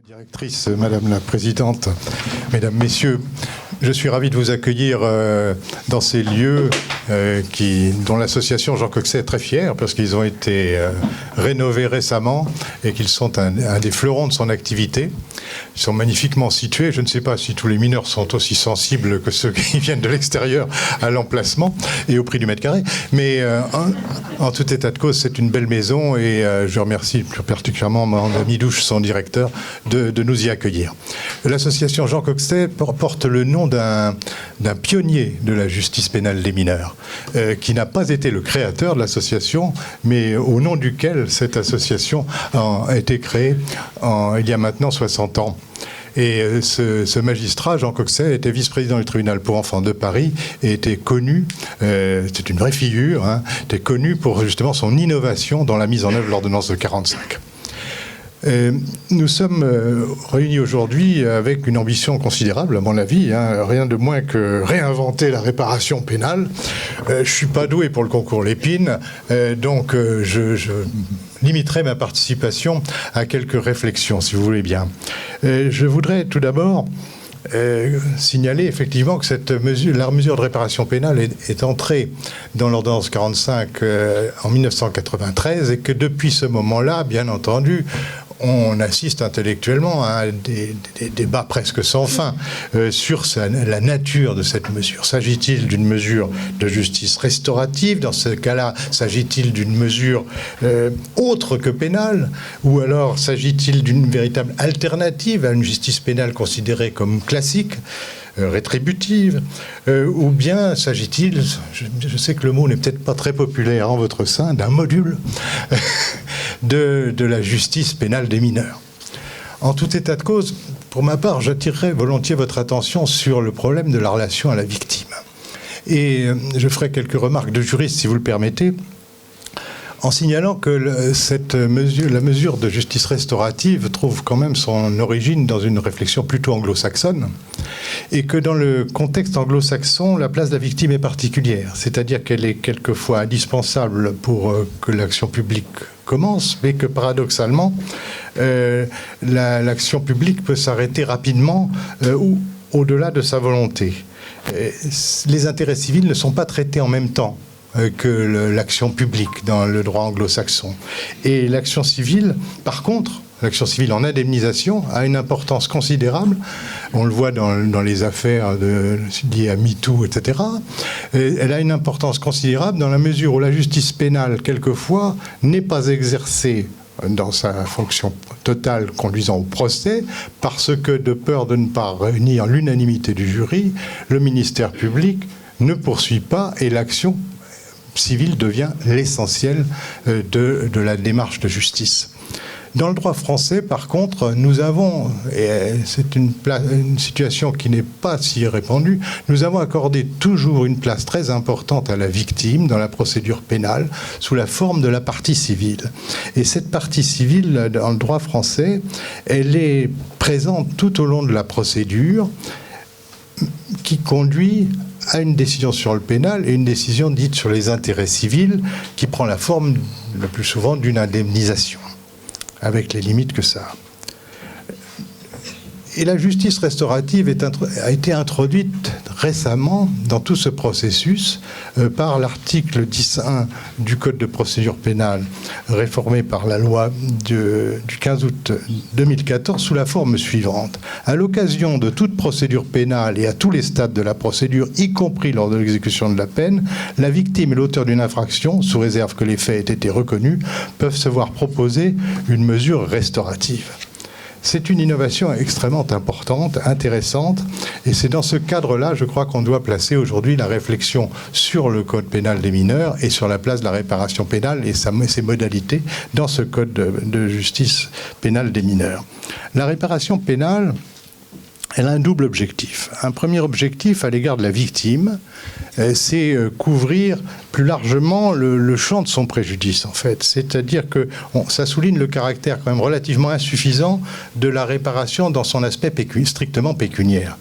Directrice, Madame la Présidente, Mesdames, Messieurs, je suis ravi de vous accueillir dans ces lieux dont l'association Jean Coxet est très fière parce qu'ils ont été rénovés récemment et qu'ils sont un des fleurons de son activité. Ils sont magnifiquement situés. Je ne sais pas si tous les mineurs sont aussi sensibles que ceux qui viennent de l'extérieur à l'emplacement et au prix du mètre carré. Mais en tout état de cause, c'est une belle maison et je remercie plus particulièrement mon ami Douche, son directeur, de nous y accueillir. L'association Jean Coxet porte le nom d'un pionnier de la justice pénale des mineurs, qui n'a pas été le créateur de l'association, mais au nom duquel cette association a été créée il y a maintenant 60 ans. Et ce magistrat, Jean Coxet, était vice-président du tribunal pour enfants de Paris et était connu, c'est une vraie figure, était connu pour justement son innovation dans la mise en œuvre de l'ordonnance de 1945. Nous sommes réunis aujourd'hui avec une ambition considérable, à mon avis, rien de moins que réinventer la réparation pénale. Je ne suis pas doué pour le concours Lépine, donc je limiterai ma participation à quelques réflexions, si vous voulez bien. Je voudrais tout d'abord signaler effectivement que la mesure de réparation pénale est entrée dans l'ordonnance 45 en 1993 et que depuis ce moment-là, bien entendu, on assiste intellectuellement à des débats presque sans fin sur la nature de cette mesure. S'agit-il d'une mesure de justice restaurative? Dans ce cas-là, s'agit-il d'une mesure autre que pénale? Ou alors s'agit-il d'une véritable alternative à une justice pénale considérée comme classique, rétributive, ou bien s'agit-il, je sais que le mot n'est peut-être pas très populaire en votre sein, d'un module de la justice pénale des mineurs. En tout état de cause, pour ma part, j'attirerai volontiers votre attention sur le problème de la relation à la victime. Et je ferai quelques remarques de juriste, si vous le permettez, en signalant que la mesure de justice restaurative trouve quand même son origine dans une réflexion plutôt anglo-saxonne, et que dans le contexte anglo-saxon, la place de la victime est particulière, c'est-à-dire qu'elle est quelquefois indispensable pour que l'action publique commence, mais que paradoxalement, l'action publique peut s'arrêter rapidement ou au-delà de sa volonté. Les intérêts civils ne sont pas traités en même temps que l'action publique dans le droit anglo-saxon. Et l'action civile, par contre, l'action civile en indemnisation a une importance considérable. On le voit dans les affaires liées à MeToo, etc. Elle a une importance considérable dans la mesure où la justice pénale, quelquefois, n'est pas exercée dans sa fonction totale conduisant au procès, parce que de peur de ne pas réunir l'unanimité du jury, le ministère public ne poursuit pas et l'action civile devient l'essentiel de la démarche de justice. Dans le droit français, par contre, nous avons, et c'est une situation qui n'est pas si répandue, nous avons accordé toujours une place très importante à la victime dans la procédure pénale sous la forme de la partie civile. Et cette partie civile, dans le droit français, elle est présente tout au long de la procédure qui conduit à une décision sur le pénal et une décision dite sur les intérêts civils qui prend la forme, le plus souvent, d'une indemnisation, avec les limites que ça a. Et la justice restaurative a été introduite récemment dans tout ce processus par l'article 10.1 du Code de procédure pénale, réformé par la loi du 15 août 2014, sous la forme suivante. À l'occasion de toute procédure pénale et à tous les stades de la procédure, y compris lors de l'exécution de la peine, la victime et l'auteur d'une infraction, sous réserve que les faits aient été reconnus, peuvent se voir proposer une mesure restaurative. C'est une innovation extrêmement importante, intéressante, et c'est dans ce cadre-là, je crois, qu'on doit placer aujourd'hui la réflexion sur le Code pénal des mineurs et sur la place de la réparation pénale et ses modalités dans ce Code de justice pénale des mineurs. La réparation pénale, elle a un double objectif. Un premier objectif à l'égard de la victime, c'est couvrir plus largement le champ de son préjudice, en fait. C'est-à-dire que ça souligne le caractère quand même relativement insuffisant de la réparation dans son aspect strictement pécuniaire.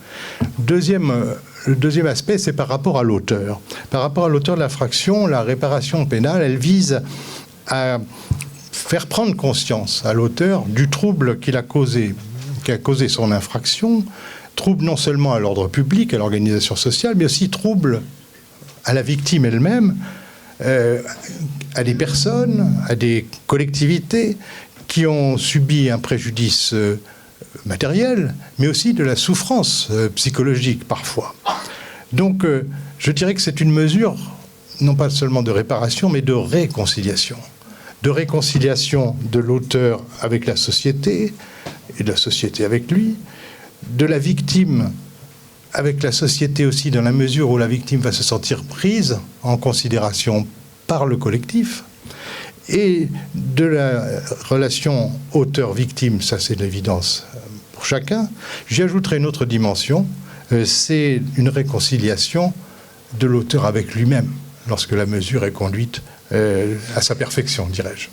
Le deuxième aspect, c'est par rapport à l'auteur. Par rapport à l'auteur de l'infraction, la réparation pénale, elle vise à faire prendre conscience à l'auteur du trouble qu'il a causé qu'a causé son infraction, trouble non seulement à l'ordre public, à l'organisation sociale, mais aussi trouble à la victime elle-même, à des personnes, à des collectivités qui ont subi un préjudice matériel, mais aussi de la souffrance psychologique parfois. Donc, je dirais que c'est une mesure, non pas seulement de réparation, mais de réconciliation. De réconciliation de l'auteur avec la société, et de la société avec lui, de la victime avec la société aussi, dans la mesure où la victime va se sentir prise en considération par le collectif, et de la relation auteur-victime, ça c'est l'évidence pour chacun. J'y ajouterai une autre dimension, c'est une réconciliation de l'auteur avec lui-même, lorsque la mesure est conduite à sa perfection, dirais-je.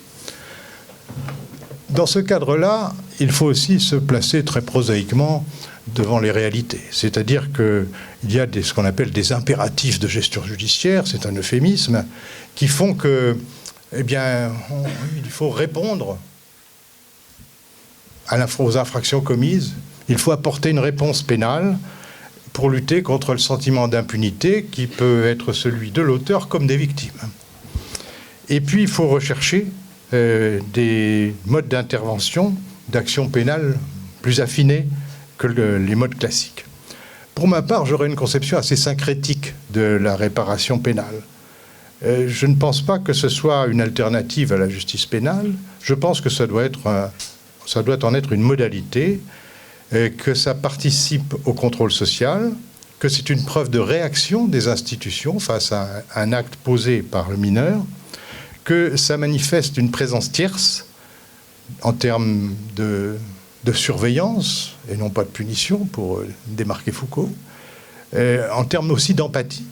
Dans ce cadre-là, il faut aussi se placer très prosaïquement devant les réalités. C'est-à-dire qu'il y a ce qu'on appelle des impératifs de gestion judiciaire, c'est un euphémisme, qui font que, eh bien, il faut répondre aux infractions commises, il faut apporter une réponse pénale pour lutter contre le sentiment d'impunité qui peut être celui de l'auteur comme des victimes. Et puis, il faut rechercher des modes d'intervention, d'action pénale plus affinés que les modes classiques. Pour ma part, j'aurais une conception assez syncrétique de la réparation pénale. Je ne pense pas que ce soit une alternative à la justice pénale. Je pense que ça doit en être une modalité, que ça participe au contrôle social, que c'est une preuve de réaction des institutions face à un acte posé par le mineur, que ça manifeste une présence tierce en termes de surveillance, et non pas de punition, pour démarquer Foucault, en termes aussi d'empathie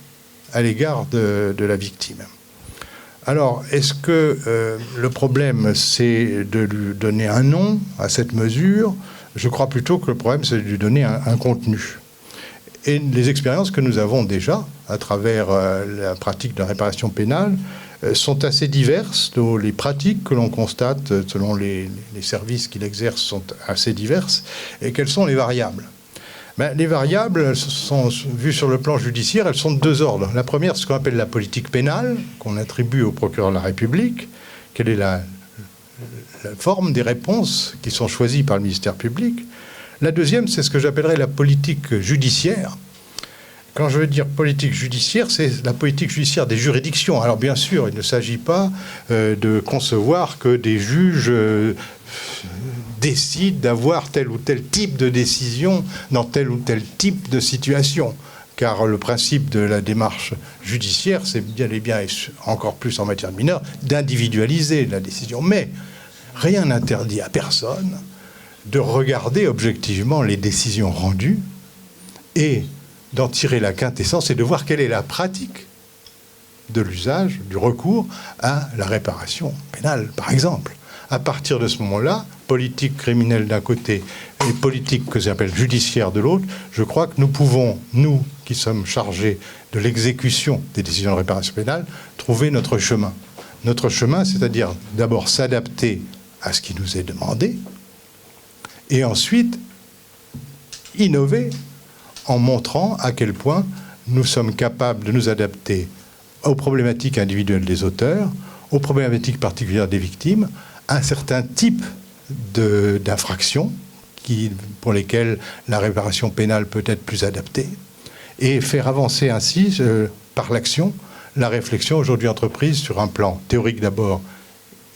à l'égard de la victime. Alors, est-ce que le problème, c'est de lui donner un nom à cette mesure? Je crois plutôt que le problème, c'est de lui donner un contenu. Et les expériences que nous avons déjà, à travers la pratique de la réparation pénale, sont assez diverses. Les pratiques que l'on constate selon les services qui l'exercent sont assez diverses. Et quelles sont les variables? Les variables sont vues sur le plan judiciaire, elles sont de deux ordres. La première, c'est ce qu'on appelle la politique pénale, qu'on attribue au procureur de la République. Quelle est la forme des réponses qui sont choisies par le ministère public? La deuxième, c'est ce que j'appellerais la politique judiciaire. Quand je veux dire politique judiciaire, c'est la politique judiciaire des juridictions. Alors bien sûr, il ne s'agit pas de concevoir que des juges décident d'avoir tel ou tel type de décision dans tel ou tel type de situation. Car le principe de la démarche judiciaire, c'est bien et bien, et encore plus en matière de mineurs, d'individualiser la décision. Mais rien n'interdit à personne de regarder objectivement les décisions rendues et d'en tirer la quintessence et de voir quelle est la pratique de l'usage, du recours à la réparation pénale, par exemple. À partir de ce moment-là, politique criminelle d'un côté et politique que j'appelle judiciaire de l'autre, je crois que nous pouvons, nous qui sommes chargés de l'exécution des décisions de réparation pénale, trouver notre chemin. Notre chemin, c'est-à-dire d'abord s'adapter à ce qui nous est demandé, et ensuite innover en montrant à quel point nous sommes capables de nous adapter aux problématiques individuelles des auteurs, aux problématiques particulières des victimes, à un certain type d'infractions pour lesquelles la réparation pénale peut être plus adaptée, et faire avancer ainsi, par l'action, la réflexion aujourd'hui entreprise sur un plan théorique d'abord,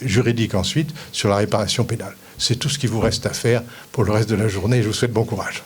juridique ensuite, sur la réparation pénale. C'est tout ce qu'il vous reste à faire pour le reste de la journée et je vous souhaite bon courage.